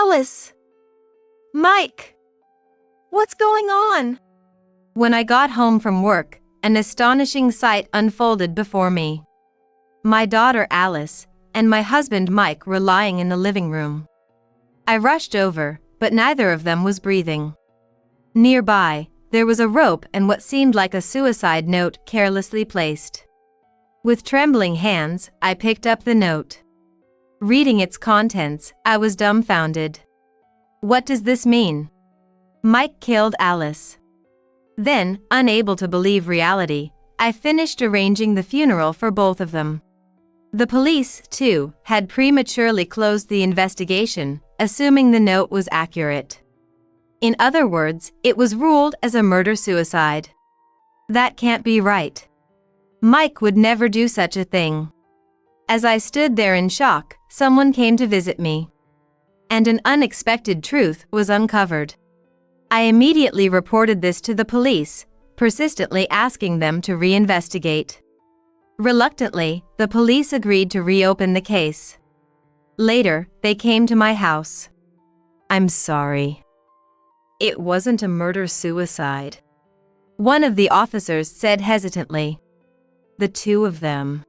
Alice! Mike! What's going on? When I got home from work, an astonishing sight unfolded before me. My daughter Alice and my husband Mike were lying in the living room. I rushed over, but neither of them was breathing. Nearby, there was a rope and what seemed like a suicide note carelessly placed. With trembling hands, I picked up the note. Reading its contents, I was dumbfounded. What does this mean? Mike killed Alice. Then, unable to believe reality, I finished arranging the funeral for both of them. The police, too, had prematurely closed the investigation, assuming the note was accurate. In other words, it was ruled as a murder-suicide. That can't be right. Mike would never do such a thing. As I stood there in shock, someone came to visit me. And an unexpected truth was uncovered. I immediately reported this to the police, persistently asking them to reinvestigate. Reluctantly, the police agreed to reopen the case. Later, they came to my house. I'm sorry. It wasn't a murder-suicide. One of the officers said hesitantly. The two of them.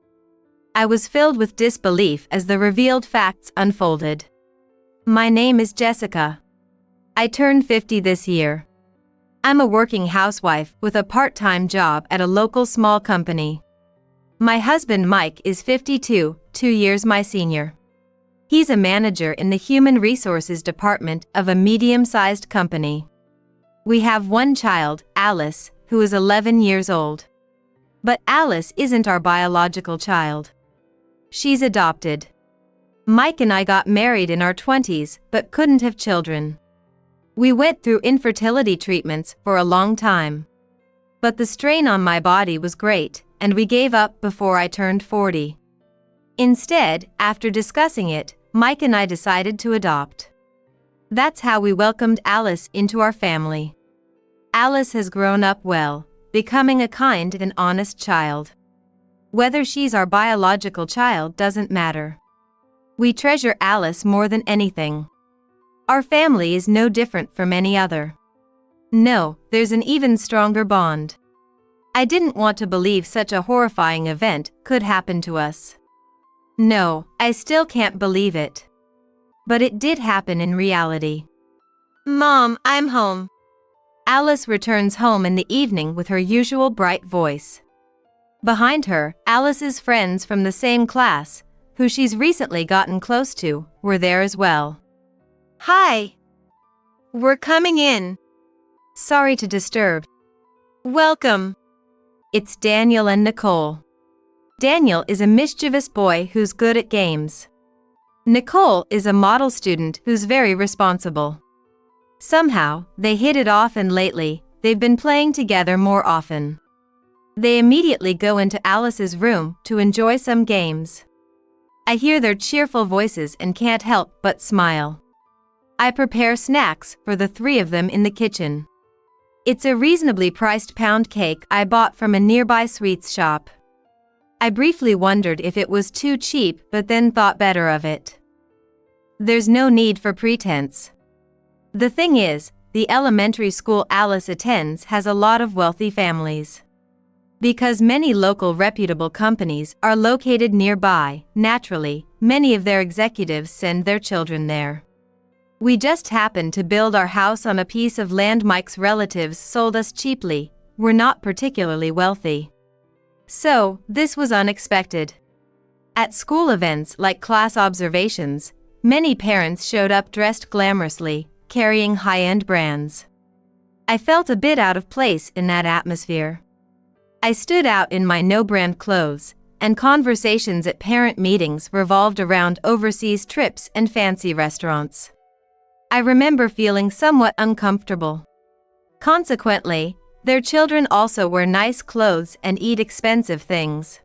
I was filled with disbelief as the revealed facts unfolded. My name is Jessica. I turned 50 this year. I'm a working housewife with a part-time job at a local small company. My husband Mike is 52, 2 years my senior. He's a manager in the human resources department of a medium-sized company. We have one child, Alice, who is 11 years old. But Alice isn't our biological child. She's adopted. Mike and I got married in our 20s but couldn't have children. We went through infertility treatments for a long time. But the strain on my body was great, and we gave up before I turned 40. Instead, after discussing it, Mike and I decided to adopt. That's how we welcomed Alice into our family. Alice has grown up well, becoming a kind and honest child. Whether she's our biological child doesn't matter. We treasure Alice more than anything. Our family is no different from any other. No, there's an even stronger bond. I didn't want to believe such a horrifying event could happen to us. No, I still can't believe it. But it did happen in reality. Mom, I'm home. Alice returns home in the evening with her usual bright voice. Behind her, Alice's friends from the same class, who she's recently gotten close to, were there as well. Hi. We're coming in. Sorry to disturb. Welcome. It's Daniel and Nicole. Daniel is a mischievous boy who's good at games. Nicole is a model student who's very responsible. Somehow, they hit it off and lately, they've been playing together more often. They immediately go into Alice's room to enjoy some games. I hear their cheerful voices and can't help but smile. I prepare snacks for the three of them in the kitchen. It's a reasonably priced pound cake I bought from a nearby sweets shop. I briefly wondered if it was too cheap but then thought better of it. There's no need for pretense. The thing is, the elementary school Alice attends has a lot of wealthy families. Because many local reputable companies are located nearby, naturally, many of their executives send their children there. We just happened to build our house on a piece of land Mike's relatives sold us cheaply. We're not particularly wealthy. So, this was unexpected. At school events like class observations, many parents showed up dressed glamorously, carrying high-end brands. I felt a bit out of place in that atmosphere. I stood out in my no-brand clothes, and conversations at parent meetings revolved around overseas trips and fancy restaurants. I remember feeling somewhat uncomfortable. Consequently, their children also wear nice clothes and eat expensive things.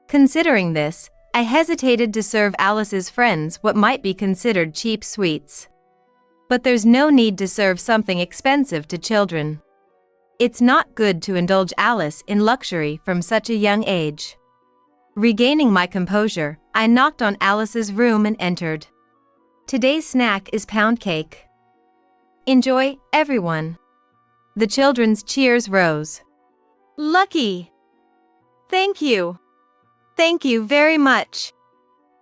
Considering this, I hesitated to serve Alice's friends what might be considered cheap sweets. But there's no need to serve something expensive to children. It's not good to indulge Alice in luxury from such a young age. Regaining my composure, I knocked on Alice's room and entered. Today's snack is pound cake. Enjoy, everyone. The children's cheers rose. Lucky! Thank you. Thank you very much.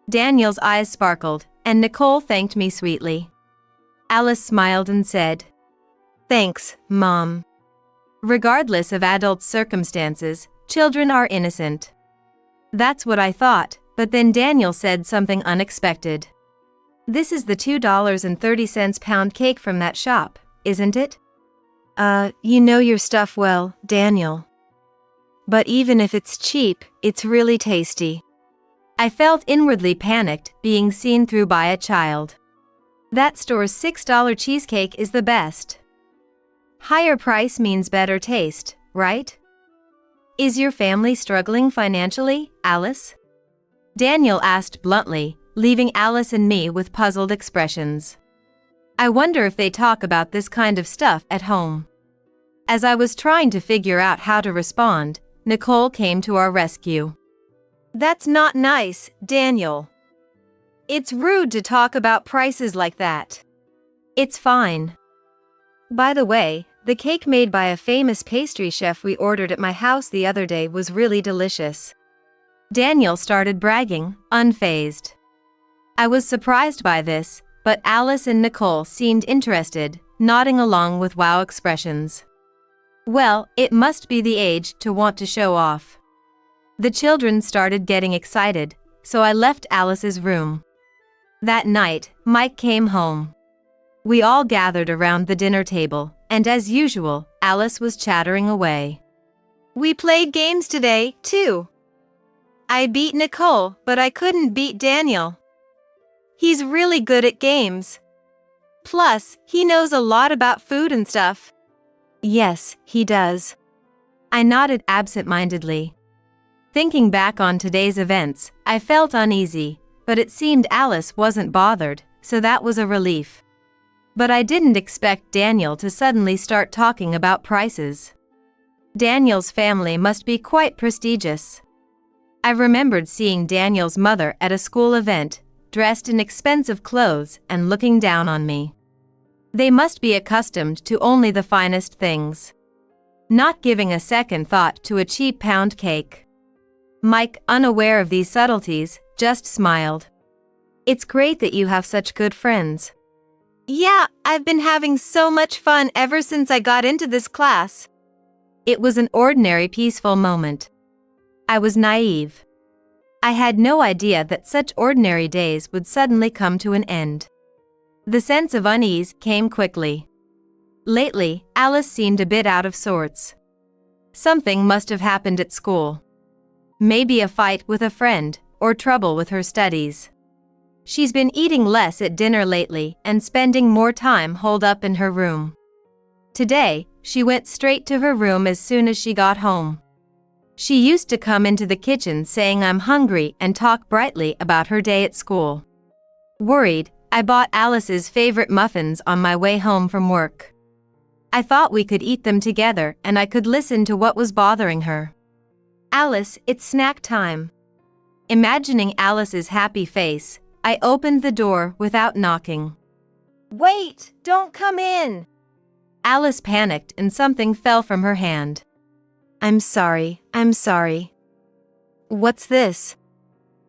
Daniel's eyes sparkled, and Nicole thanked me sweetly. Alice smiled and said, "Thanks, Mom." Regardless of adult circumstances, children are innocent. That's what I thought, but then Daniel said something unexpected. "This is the $2.30 pound cake from that shop, isn't it?" You know your stuff well, Daniel. But even if it's cheap, it's really tasty." I felt inwardly panicked, being seen through by a child. That store's $6 cheesecake is the best. Higher price means better taste, right? Is your family struggling financially, Alice? Daniel asked bluntly, leaving Alice and me with puzzled expressions. I wonder if they talk about this kind of stuff at home. As I was trying to figure out how to respond, Nicole came to our rescue. "That's not nice, Daniel. It's rude to talk about prices like that." "It's fine. By the way, the cake made by a famous pastry chef we ordered at my house the other day was really delicious." Daniel started bragging, unfazed. I was surprised by this, but Alice and Nicole seemed interested, nodding along with wow expressions. Well, it must be the age to want to show off. The children started getting excited, so I left Alice's room. That night, Mike came home. We all gathered around the dinner table, and as usual, Alice was chattering away. "We played games today, too. I beat Nicole, but I couldn't beat Daniel. He's really good at games. Plus, he knows a lot about food and stuff." "Yes, he does." I nodded absent-mindedly. Thinking back on today's events, I felt uneasy, but it seemed Alice wasn't bothered, so that was a relief. But I didn't expect Daniel to suddenly start talking about prices. Daniel's family must be quite prestigious. I remembered seeing Daniel's mother at a school event, dressed in expensive clothes and looking down on me. They must be accustomed to only the finest things. Not giving a second thought to a cheap pound cake. Mike, unaware of these subtleties, just smiled. "It's great that you have such good friends." "Yeah, I've been having so much fun ever since I got into this class." It was an ordinary peaceful moment. I was naive. I had no idea that such ordinary days would suddenly come to an end. The sense of unease came quickly. Lately, Alice seemed a bit out of sorts. Something must have happened at school. Maybe a fight with a friend, or trouble with her studies. She's been eating less at dinner lately and spending more time holed up in her room. Today, she went straight to her room as soon as she got home. She used to come into the kitchen saying I'm hungry and talk brightly about her day at school. Worried, I bought Alice's favorite muffins on my way home from work. I thought we could eat them together and I could listen to what was bothering her. "Alice, it's snack time." Imagining Alice's happy face, I opened the door without knocking. "Wait, don't come in." Alice panicked and something fell from her hand. I'm sorry. "What's this?"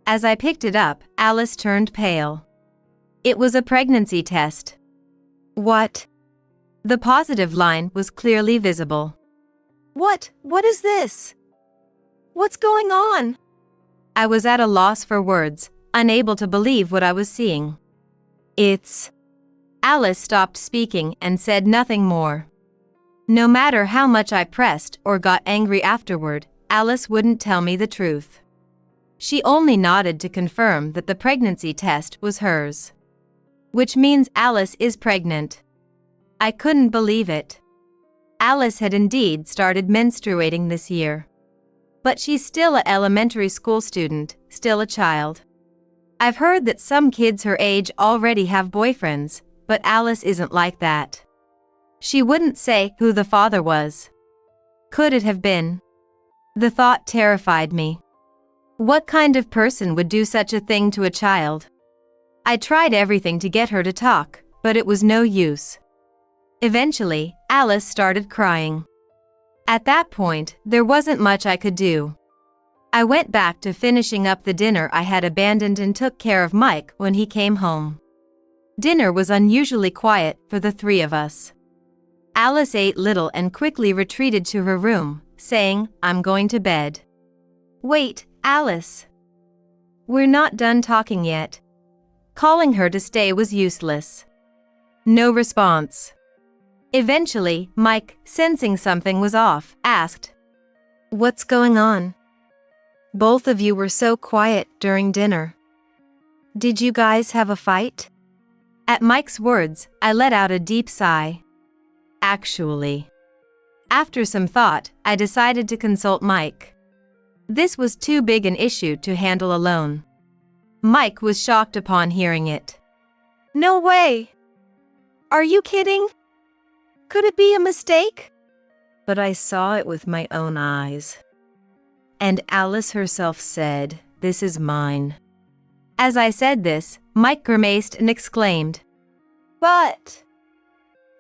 As I picked it up, Alice turned pale. It was a pregnancy test. "What?" The positive line was clearly visible. What is this? What's going on?" I was at a loss for words, unable to believe what I was seeing. Alice stopped speaking and said nothing more. No matter how much I pressed or got angry afterward, Alice wouldn't tell me the truth. She only nodded to confirm that the pregnancy test was hers. Which means Alice is pregnant. I couldn't believe it. Alice had indeed started menstruating this year. But she's still an elementary school student, still a child. I've heard that some kids her age already have boyfriends, but Alice isn't like that. She wouldn't say who the father was. Could it have been? The thought terrified me. What kind of person would do such a thing to a child? I tried everything to get her to talk, but it was no use. Eventually, Alice started crying. At that point, there wasn't much I could do. I went back to finishing up the dinner I had abandoned and took care of Mike when he came home. Dinner was unusually quiet for the three of us. Alice ate little and quickly retreated to her room, saying, "I'm going to bed." "Wait, Alice. We're not done talking yet." Calling her to stay was useless. No response. Eventually, Mike, sensing something was off, asked, "What's going on? Both of you were so quiet during dinner. Did you guys have a fight?" At Mike's words, I let out a deep sigh. Actually, after some thought, I decided to consult Mike. This was too big an issue to handle alone. Mike was shocked upon hearing it. "No way! Are you kidding? Could it be a mistake?" But I saw it with my own eyes. And Alice herself said, "This is mine." As I said this, Mike grimaced and exclaimed, "But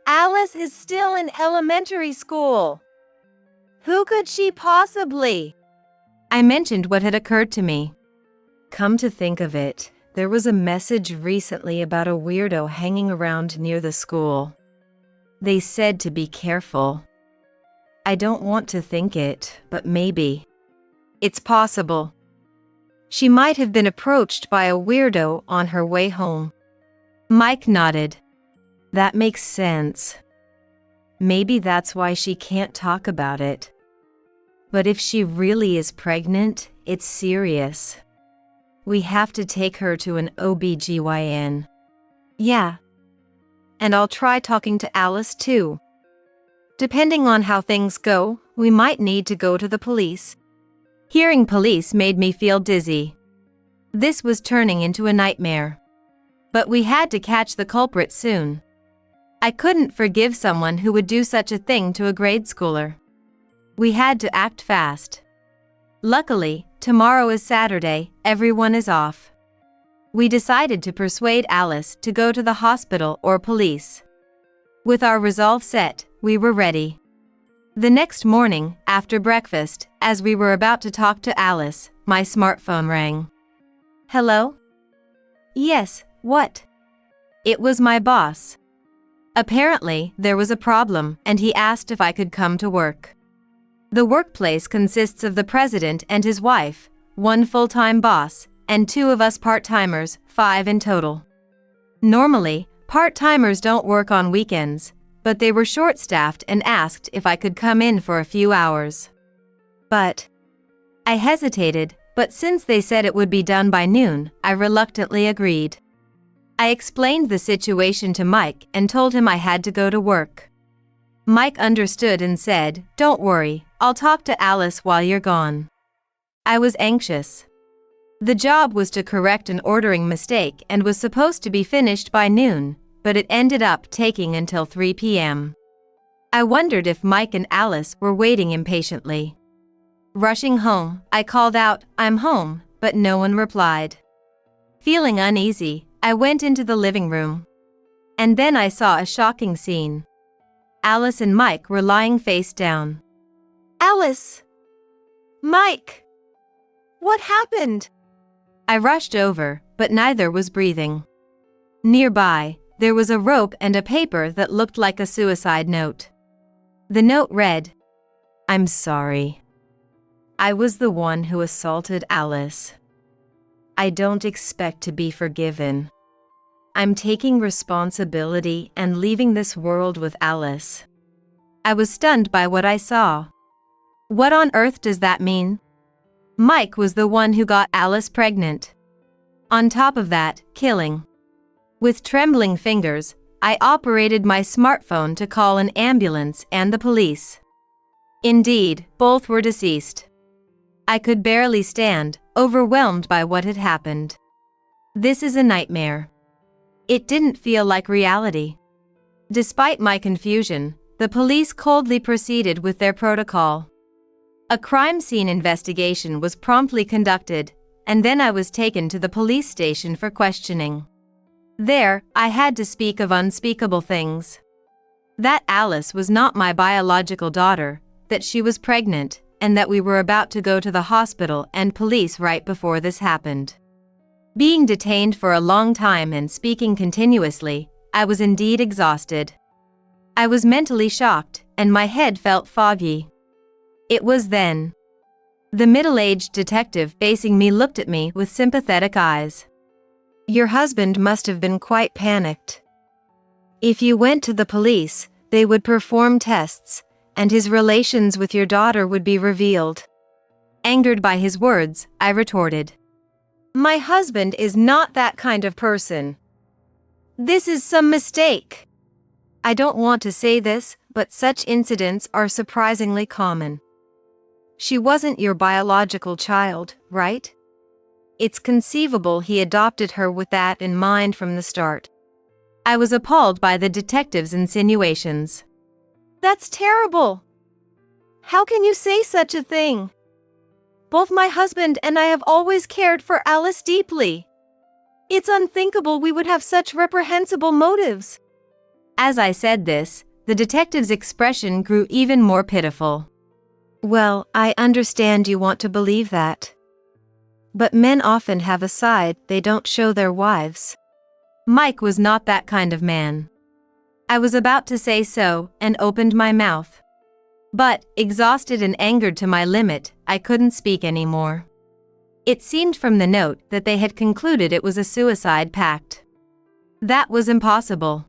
Alice is still in elementary school. Who could she possibly?" I mentioned what had occurred to me. Come to think of it, there was a message recently about a weirdo hanging around near the school. They said to be careful. I don't want to think it, but maybe. It's possible. She might have been approached by a weirdo on her way home. Mike nodded. That makes sense. Maybe that's why she can't talk about it. But if she really is pregnant, it's serious. We have to take her to an OBGYN. Yeah. And I'll try talking to Alice too. Depending on how things go, we might need to go to the police. Hearing police made me feel dizzy. This was turning into a nightmare. But we had to catch the culprit soon. I couldn't forgive someone who would do such a thing to a grade schooler. We had to act fast. Luckily, tomorrow is Saturday, everyone is off. We decided to persuade Alice to go to the hospital or police. With our resolve set, we were ready. The next morning, after breakfast, as we were about to talk to Alice, my smartphone rang. "Hello?" "Yes, what?" It was my boss. Apparently, there was a problem, and he asked if I could come to work. The workplace consists of the president and his wife, one full-time boss, and two of us part-timers, 5 in total. Normally, part-timers don't work on weekends, but they were short-staffed and asked if I could come in for a few hours. But I hesitated, but since they said it would be done by noon, I reluctantly agreed. I explained the situation to Mike and told him I had to go to work. Mike understood and said, "Don't worry, I'll talk to Alice while you're gone." I was anxious. The job was to correct an ordering mistake and was supposed to be finished by noon, but it ended up taking until 3 p.m. I wondered if Mike and Alice were waiting impatiently. Rushing home, I called out, "I'm home," but no one replied. Feeling uneasy, I went into the living room. And then I saw a shocking scene. Alice and Mike were lying face down. "Alice! Mike! What happened?" I rushed over, but neither was breathing. Nearby, there was a rope and a paper that looked like a suicide note. The note read, "I'm sorry. I was the one who assaulted Alice. I don't expect to be forgiven. I'm taking responsibility and leaving this world with Alice." I was stunned by what I saw. What on earth does that mean? Mike was the one who got Alice pregnant. On top of that, killing. With trembling fingers, I operated my smartphone to call an ambulance and the police. Indeed, both were deceased. I could barely stand, overwhelmed by what had happened. This is a nightmare. It didn't feel like reality. Despite my confusion, the police coldly proceeded with their protocol. A crime scene investigation was promptly conducted, and then I was taken to the police station for questioning. There, I had to speak of unspeakable things. That Alice was not my biological daughter, that she was pregnant, and that we were about to go to the hospital and police right before this happened. Being detained for a long time and speaking continuously, I was indeed exhausted. I was mentally shocked, and my head felt foggy. It was then. The middle-aged detective facing me looked at me with sympathetic eyes. Your husband must have been quite panicked. If you went to the police, they would perform tests, and his relations with your daughter would be revealed. Angered by his words, I retorted. My husband is not that kind of person. This is some mistake. I don't want to say this, but such incidents are surprisingly common. She wasn't your biological child, right? It's conceivable he adopted her with that in mind from the start. I was appalled by the detective's insinuations. That's terrible. How can you say such a thing? Both my husband and I have always cared for Alice deeply. It's unthinkable we would have such reprehensible motives. As I said this, the detective's expression grew even more pitiful. Well, I understand you want to believe that. But men often have a side they don't show their wives. Mike was not that kind of man. I was about to say so and opened my mouth. But, exhausted and angered to my limit, I couldn't speak anymore. It seemed from the note that they had concluded it was a suicide pact. That was impossible.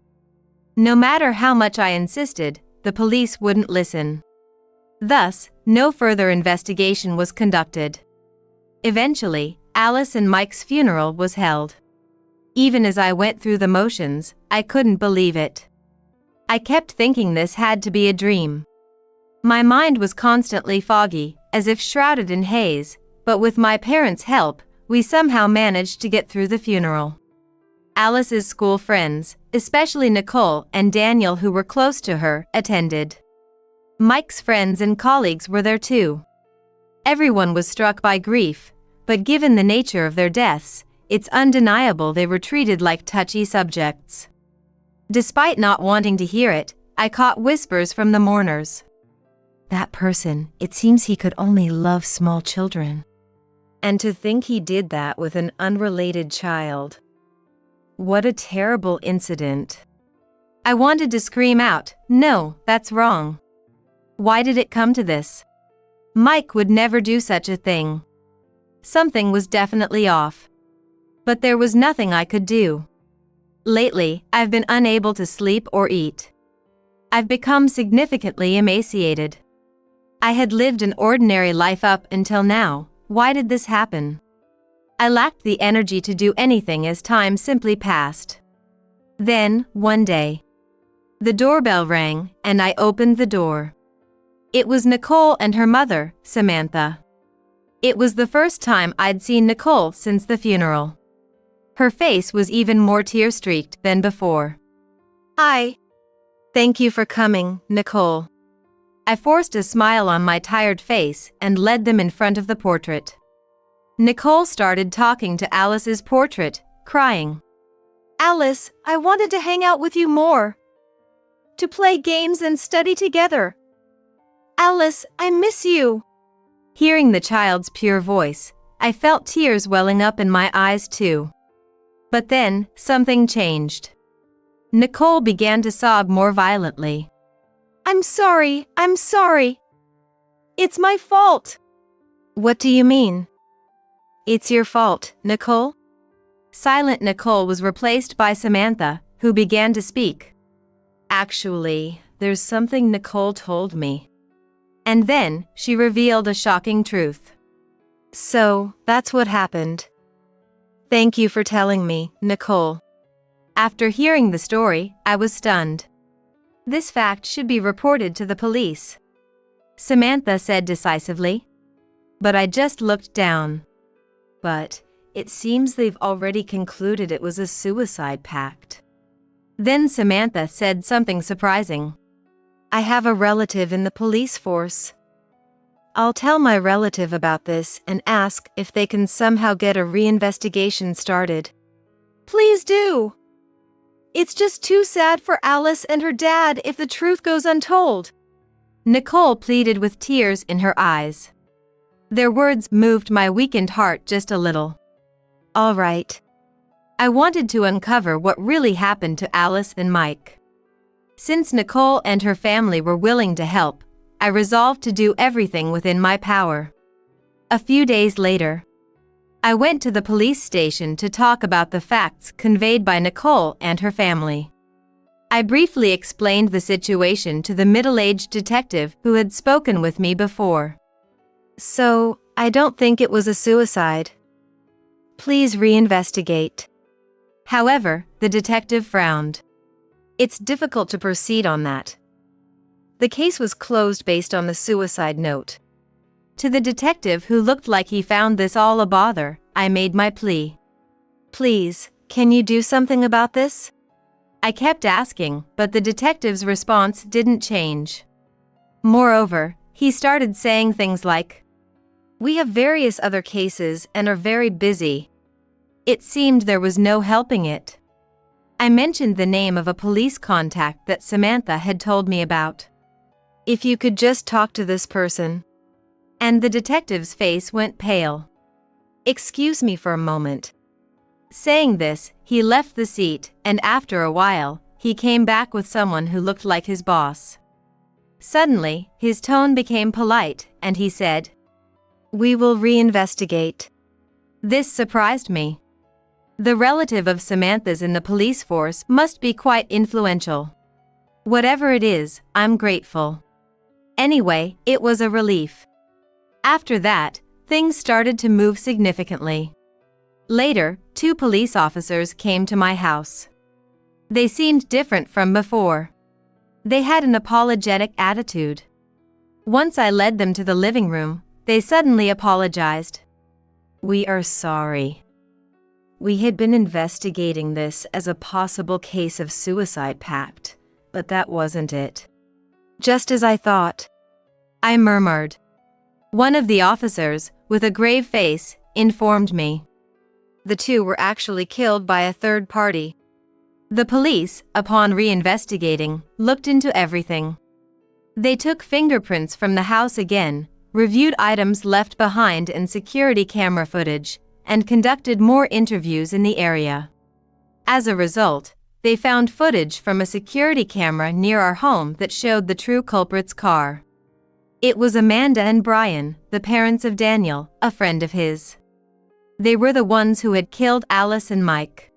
No matter how much I insisted, the police wouldn't listen. Thus, no further investigation was conducted. Eventually, Alice and Mike's funeral was held. Even as I went through the motions, I couldn't believe it. I kept thinking this had to be a dream. My mind was constantly foggy, as if shrouded in haze, but with my parents' help, we somehow managed to get through the funeral. Alice's school friends, especially Nicole and Daniel who were close to her, attended. Mike's friends and colleagues were there too. Everyone was struck by grief, but given the nature of their deaths, it's undeniable they were treated like touchy subjects. Despite not wanting to hear it, I caught whispers from the mourners. That person, it seems he could only love small children. And to think he did that with an unrelated child. What a terrible incident. I wanted to scream out, no, that's wrong. Why did it come to this? Mike would never do such a thing. Something was definitely off. But there was nothing I could do. Lately, I've been unable to sleep or eat. I've become significantly emaciated. I had lived an ordinary life up until now. Why did this happen? I lacked the energy to do anything as time simply passed. Then, one day, the doorbell rang, and I opened the door. It was Nicole and her mother, Samantha. It was the first time I'd seen Nicole since the funeral. Her face was even more tear-streaked than before. Thank you for coming, Nicole. I forced a smile on my tired face and led them in front of the portrait. Nicole started talking to Alice's portrait, crying. Alice, I wanted to hang out with you more. To play games and study together. Alice, I miss you. Hearing the child's pure voice, I felt tears welling up in my eyes too. But then, something changed. Nicole began to sob more violently. I'm sorry. It's my fault. What do you mean? It's your fault, Nicole? Silent Nicole was replaced by Samantha, who began to speak. Actually, there's something Nicole told me. And then, she revealed a shocking truth. So, that's what happened. Thank you for telling me, Nicole. After hearing the story, I was stunned. This fact should be reported to the police, Samantha said decisively. But I just looked down. But it seems they've already concluded it was a suicide pact. Then Samantha said something surprising. I have a relative in the police force. I'll tell my relative about this and ask if they can somehow get a reinvestigation started. Please do. It's just too sad for Alice and her dad if the truth goes untold. Nicole pleaded with tears in her eyes. Their words moved my weakened heart just a little. All right. I wanted to uncover what really happened to Alice and Mike. Since Nicole and her family were willing to help, I resolved to do everything within my power. A few days later, I went to the police station to talk about the facts conveyed by Nicole and her family. I briefly explained the situation to the middle-aged detective who had spoken with me before. So, I don't think it was a suicide. Please reinvestigate. However, the detective frowned. It's difficult to proceed on that. The case was closed based on the suicide note. To the detective who looked like he found this all a bother, I made my plea. Please, can you do something about this? I kept asking, but the detective's response didn't change. Moreover, he started saying things like, "We have various other cases and are very busy." It seemed there was no helping it. I mentioned the name of a police contact that Samantha had told me about. If you could just talk to this person. And the detective's face went pale. Excuse me for a moment. Saying this, he left the seat, and after a while, he came back with someone who looked like his boss. Suddenly, his tone became polite, and he said, "We will reinvestigate." This surprised me. The relative of Samantha's in the police force must be quite influential. Whatever it is, I'm grateful. Anyway, it was a relief. After that, things started to move significantly. Later, 2 police officers came to my house. They seemed different from before. They had an apologetic attitude. Once I led them to the living room, they suddenly apologized. "We are sorry. We had been investigating this as a possible case of suicide pact, but that wasn't it." "Just as I thought," I murmured. One of the officers, with a grave face, informed me. The 2 were actually killed by a third party. The police, upon reinvestigating, looked into everything. They took fingerprints from the house again, reviewed items left behind and security camera footage, and conducted more interviews in the area. As a result, they found footage from a security camera near our home that showed the true culprit's car. It was Amanda and Brian, the parents of Daniel, a friend of his. They were the ones who had killed Alice and Mike.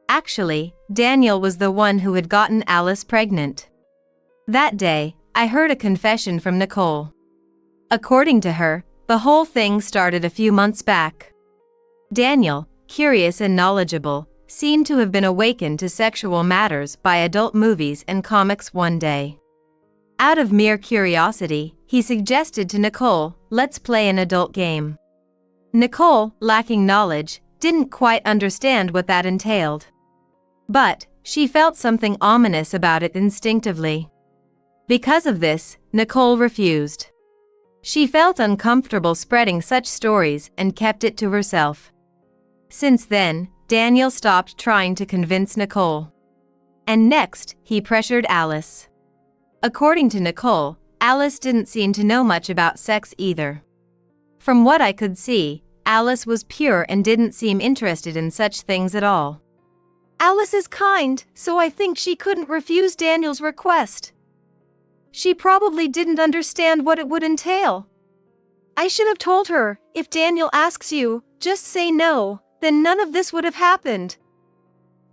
Actually, Daniel was the one who had gotten Alice pregnant. That day, I heard a confession from Nicole. According to her, the whole thing started a few months back. Daniel, curious and knowledgeable, seemed to have been awakened to sexual matters by adult movies and comics one day. Out of mere curiosity, he suggested to Nicole, "Let's play an adult game." Nicole, lacking knowledge, didn't quite understand what that entailed. But, she felt something ominous about it instinctively. Because of this, Nicole refused. She felt uncomfortable spreading such stories and kept it to herself. Since then, Daniel stopped trying to convince Nicole. And next, he pressured Alice. According to Nicole, Alice didn't seem to know much about sex either. From what I could see, Alice was pure and didn't seem interested in such things at all. "Alice is kind, so I think she couldn't refuse Daniel's request. She probably didn't understand what it would entail. I should have told her, if Daniel asks you, just say no, then none of this would have happened.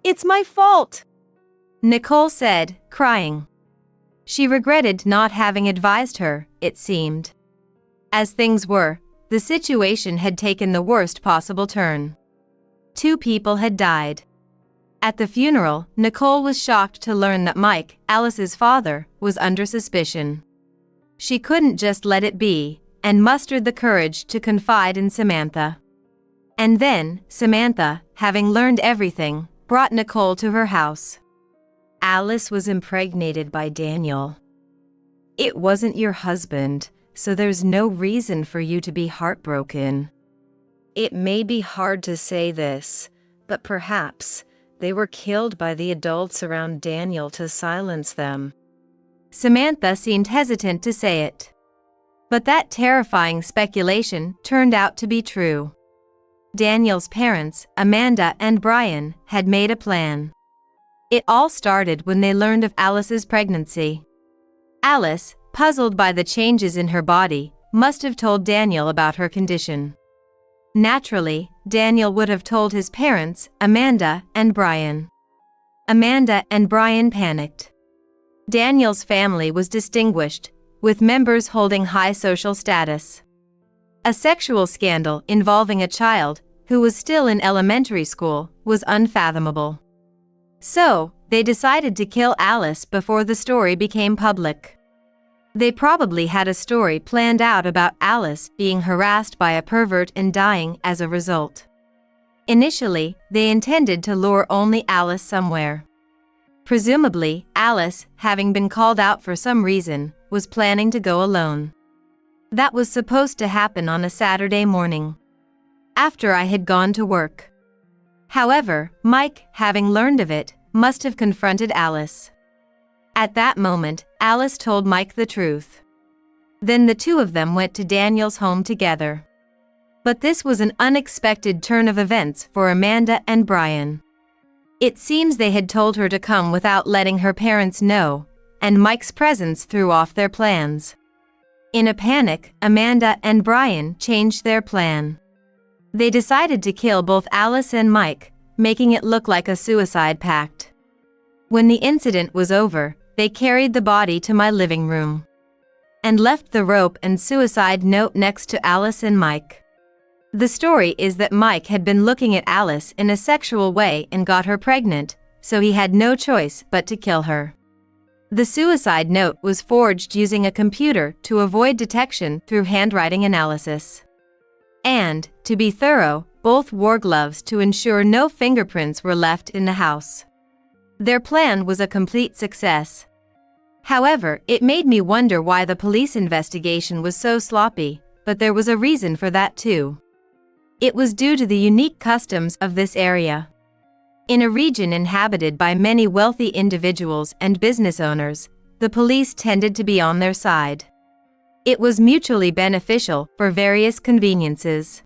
It's my fault," Nicole said, crying. She regretted not having advised her, it seemed. As things were, the situation had taken the worst possible turn. 2 people had died. At the funeral, Nicole was shocked to learn that Mike, Alice's father, was under suspicion. She couldn't just let it be, and mustered the courage to confide in Samantha. And then, Samantha, having learned everything, brought Nicole to her house. "Alice was impregnated by Daniel. It wasn't your husband, so there's no reason for you to be heartbroken. It may be hard to say this, but perhaps they were killed by the adults around Daniel to silence them. Samantha seemed hesitant to say it. But that terrifying speculation turned out to be true. Daniel's parents, Amanda and Brian, had made a plan. It all started when they learned of Alice's pregnancy. Alice, puzzled by the changes in her body, must have told Daniel about her condition. Naturally, Daniel would have told his parents, Amanda and Brian. Amanda and Brian panicked. Daniel's family was distinguished, with members holding high social status. A sexual scandal involving a child, who was still in elementary school, was unfathomable. So, they decided to kill Alice before the story became public. They probably had a story planned out about Alice being harassed by a pervert and dying as a result. Initially, they intended to lure only Alice somewhere. Presumably, Alice, having been called out for some reason, was planning to go alone. That was supposed to happen on a Saturday morning, after I had gone to work. However, Mike, having learned of it, must have confronted Alice. At that moment, Alice told Mike the truth. Then the two of them went to Daniel's home together. But this was an unexpected turn of events for Amanda and Brian. It seems they had told her to come without letting her parents know, and Mike's presence threw off their plans. In a panic, Amanda and Brian changed their plan. They decided to kill both Alice and Mike, making it look like a suicide pact. When the incident was over, they carried the body to my living room and left the rope and suicide note next to Alice and Mike. The story is that Mike had been looking at Alice in a sexual way and got her pregnant, so he had no choice but to kill her. The suicide note was forged using a computer to avoid detection through handwriting analysis. And, to be thorough, both wore gloves to ensure no fingerprints were left in the house. Their plan was a complete success. However, it made me wonder why the police investigation was so sloppy, but there was a reason for that too. It was due to the unique customs of this area. In a region inhabited by many wealthy individuals and business owners, the police tended to be on their side. It was mutually beneficial for various conveniences.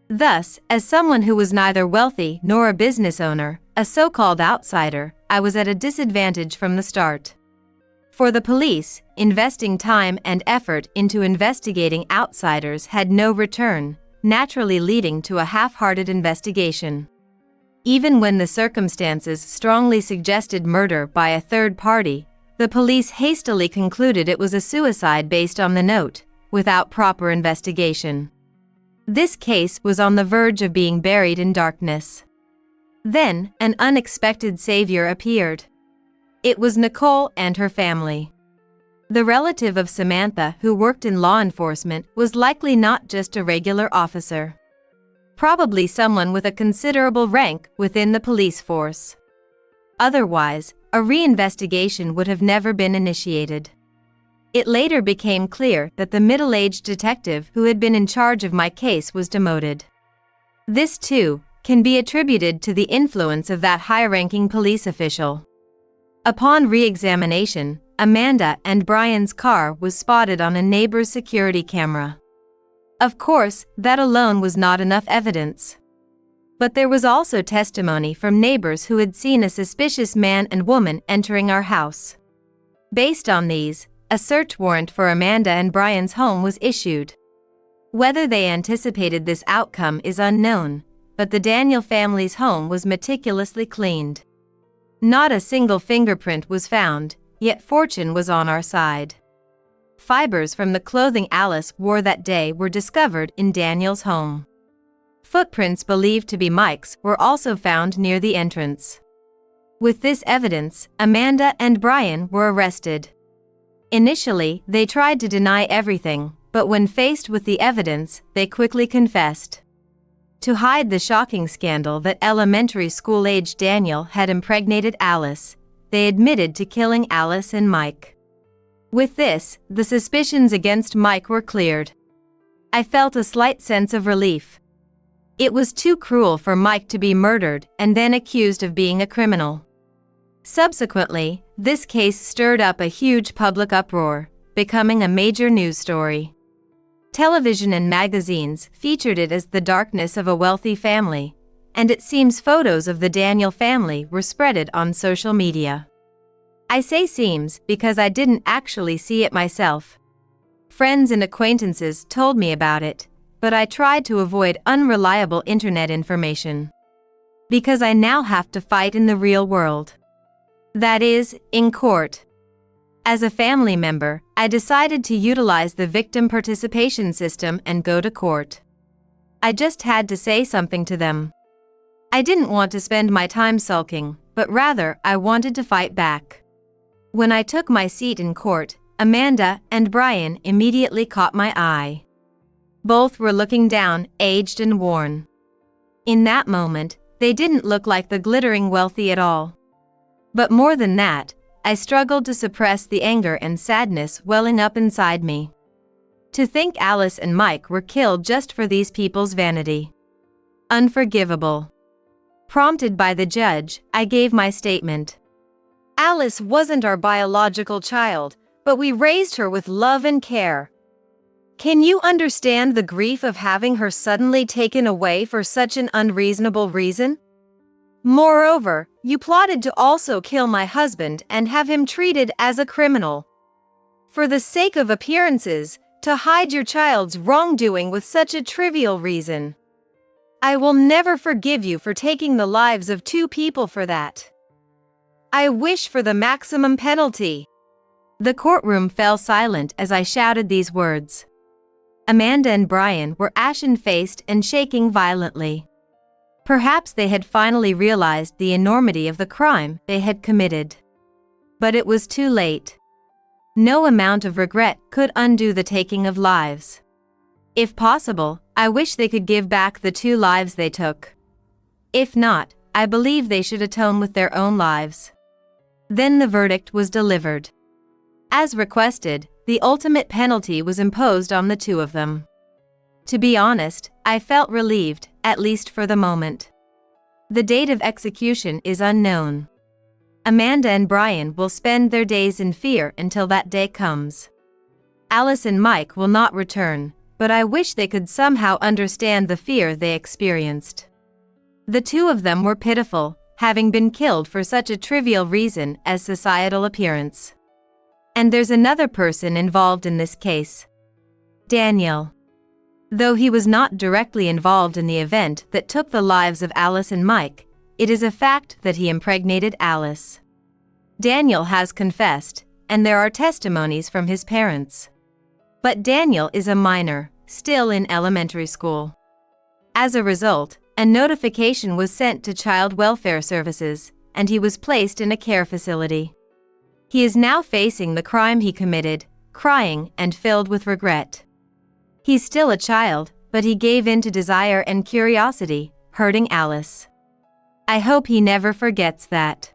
Thus, as someone who was neither wealthy nor a business owner, a so-called outsider, I was at a disadvantage from the start. For the police, investing time and effort into investigating outsiders had no return, naturally leading to a half-hearted investigation. Even when the circumstances strongly suggested murder by a third party, the police hastily concluded it was a suicide based on the note, without proper investigation. This case was on the verge of being buried in darkness. Then, an unexpected savior appeared. It was Nicole and her family. The relative of Samantha who worked in law enforcement was likely not just a regular officer. Probably someone with a considerable rank within the police force. Otherwise, a reinvestigation would have never been initiated. It later became clear that the middle-aged detective who had been in charge of my case was demoted. This, too, can be attributed to the influence of that high-ranking police official. Upon re-examination, Amanda and Brian's car was spotted on a neighbor's security camera. Of course, that alone was not enough evidence. But there was also testimony from neighbors who had seen a suspicious man and woman entering our house. Based on these, a search warrant for Amanda and Brian's home was issued. Whether they anticipated this outcome is unknown, but the Daniel family's home was meticulously cleaned. Not a single fingerprint was found, yet fortune was on our side. Fibers from the clothing Alice wore that day were discovered in Daniel's home. Footprints believed to be Mike's were also found near the entrance. With this evidence, Amanda and Brian were arrested. Initially, they tried to deny everything, but when faced with the evidence, they quickly confessed. To hide the shocking scandal that elementary school-aged Daniel had impregnated Alice, they admitted to killing Alice and Mike. With this, the suspicions against Mike were cleared. I felt a slight sense of relief. It was too cruel for Mike to be murdered and then accused of being a criminal. Subsequently, this case stirred up a huge public uproar, becoming a major news story. Television and magazines featured it as the darkness of a wealthy family, and it seems photos of the Daniel family were spreaded on social media. I say seems because I didn't actually see it myself. Friends and acquaintances told me about it, but I tried to avoid unreliable internet information. Because I now have to fight in the real world. That is, in court. As a family member, I decided to utilize the victim participation system and go to court. I just had to say something to them. I didn't want to spend my time sulking, but rather I wanted to fight back. When I took my seat in court, Amanda and Brian immediately caught my eye. Both were looking down, aged and worn. In that moment, they didn't look like the glittering wealthy at all. But more than that, I struggled to suppress the anger and sadness welling up inside me. To think Alice and Mike were killed just for these people's vanity. Unforgivable. Prompted by the judge, I gave my statement. Alice wasn't our biological child, but we raised her with love and care. Can you understand the grief of having her suddenly taken away for such an unreasonable reason? Moreover, you plotted to also kill my husband and have him treated as a criminal. For the sake of appearances, to hide your child's wrongdoing with such a trivial reason. I will never forgive you for taking the lives of two people for that. I wish for the maximum penalty. The courtroom fell silent as I shouted these words. Amanda and Brian were ashen-faced and shaking violently. Perhaps they had finally realized the enormity of the crime they had committed. But it was too late. No amount of regret could undo the taking of lives. If possible, I wish they could give back the 2 lives they took. If not, I believe they should atone with their own lives. Then the verdict was delivered. As requested, the ultimate penalty was imposed on the 2 of them. To be honest, I felt relieved, at least for the moment. The date of execution is unknown. Amanda and Brian will spend their days in fear until that day comes. Alice and Mike will not return, but I wish they could somehow understand the fear they experienced. The 2 of them were pitiful, having been killed for such a trivial reason as societal appearance. And there's another person involved in this case. Daniel. Though he was not directly involved in the event that took the lives of Alice and Mike, it is a fact that he impregnated Alice. Daniel has confessed, and there are testimonies from his parents. But Daniel is a minor, still in elementary school. As a result, a notification was sent to Child Welfare Services, and he was placed in a care facility. He is now facing the crime he committed, crying and filled with regret. He's still a child, but he gave in to desire and curiosity, hurting Alice. I hope he never forgets that.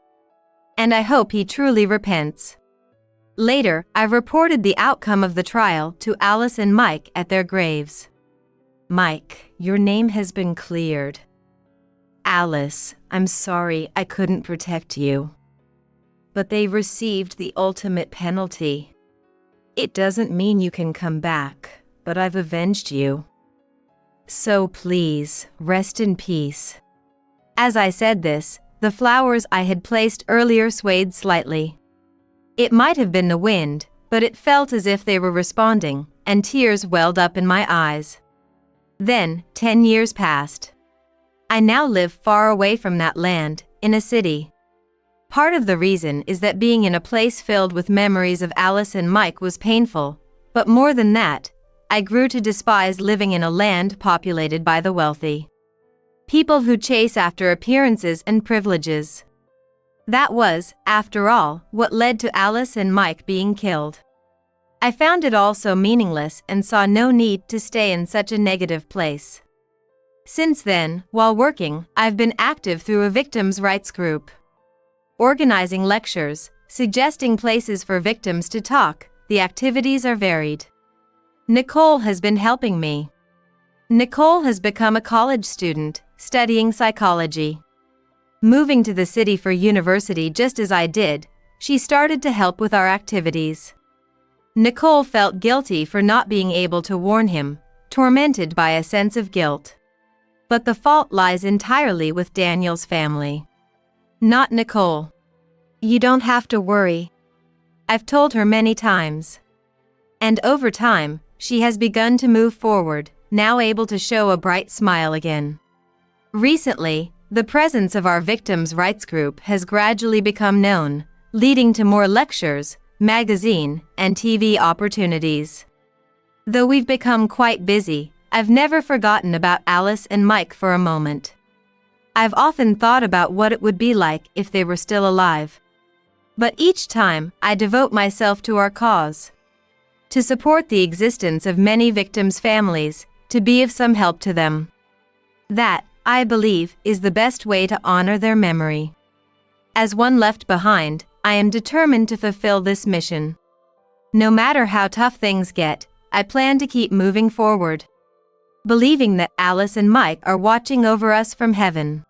And I hope he truly repents. Later, I reported the outcome of the trial to Alice and Mike at their graves. Mike, your name has been cleared. Alice, I'm sorry I couldn't protect you. But they received the ultimate penalty. It doesn't mean you can come back, but I've avenged you. So please, rest in peace. As I said this, the flowers I had placed earlier swayed slightly. It might have been the wind, but it felt as if they were responding, and tears welled up in my eyes. Then, 10 years passed. I now live far away from that land, in a city. Part of the reason is that being in a place filled with memories of Alice and Mike was painful, but more than that, I grew to despise living in a land populated by the wealthy. People who chase after appearances and privileges. That was, after all, what led to Alice and Mike being killed. I found it all so meaningless and saw no need to stay in such a negative place. Since then, while working, I've been active through a victims' rights group. Organizing lectures, suggesting places for victims to talk, the activities are varied. Nicole has been helping me. Nicole has become a college student, studying psychology. Moving to the city for university just as I did, she started to help with our activities. Nicole felt guilty for not being able to warn him, tormented by a sense of guilt. But the fault lies entirely with Daniel's family. Not Nicole. You don't have to worry. I've told her many times. And over time, she has begun to move forward, now able to show a bright smile again. Recently, the presence of our victims' rights group has gradually become known, leading to more lectures, magazine, and TV opportunities. Though we've become quite busy, I've never forgotten about Alice and Mike for a moment. I've often thought about what it would be like if they were still alive. But each time, I devote myself to our cause. To support the existence of many victims' families, to be of some help to them. That, I believe, is the best way to honor their memory. As one left behind, I am determined to fulfill this mission. No matter how tough things get, I plan to keep moving forward, believing that Alice and Mike are watching over us from heaven.